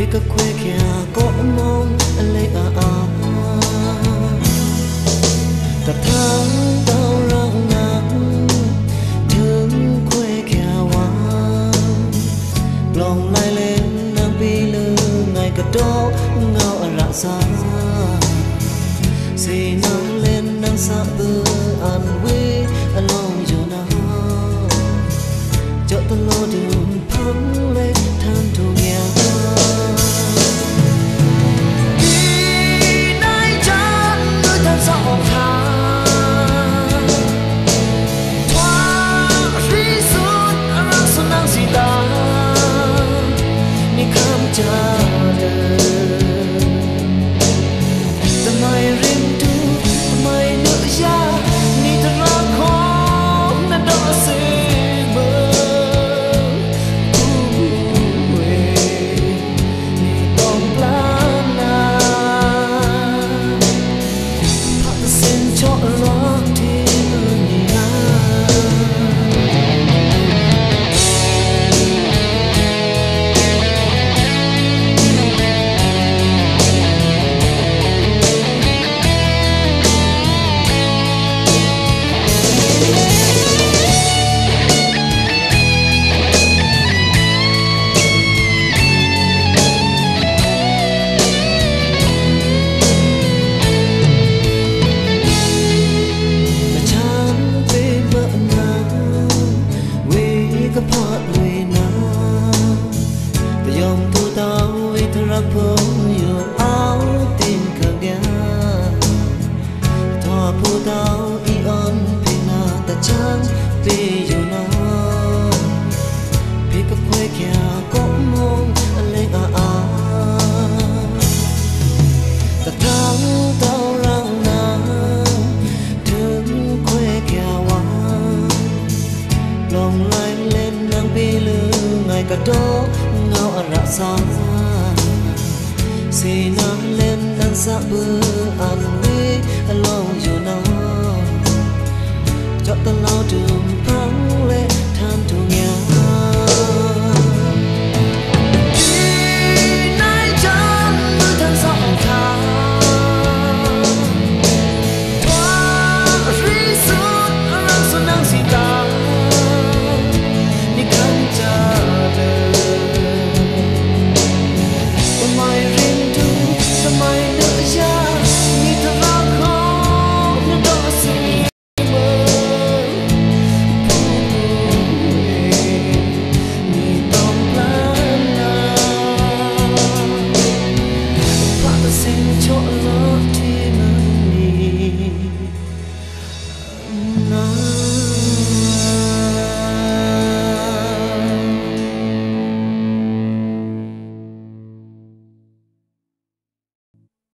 Pick a quick yeah, go among a lake the town down round now, turn quick yeah, one long island and be like a dog, now a rasa. See no land and supper and we along you now. Jot the Lord in public time together. See now land and supper and we along you know. Jot the loud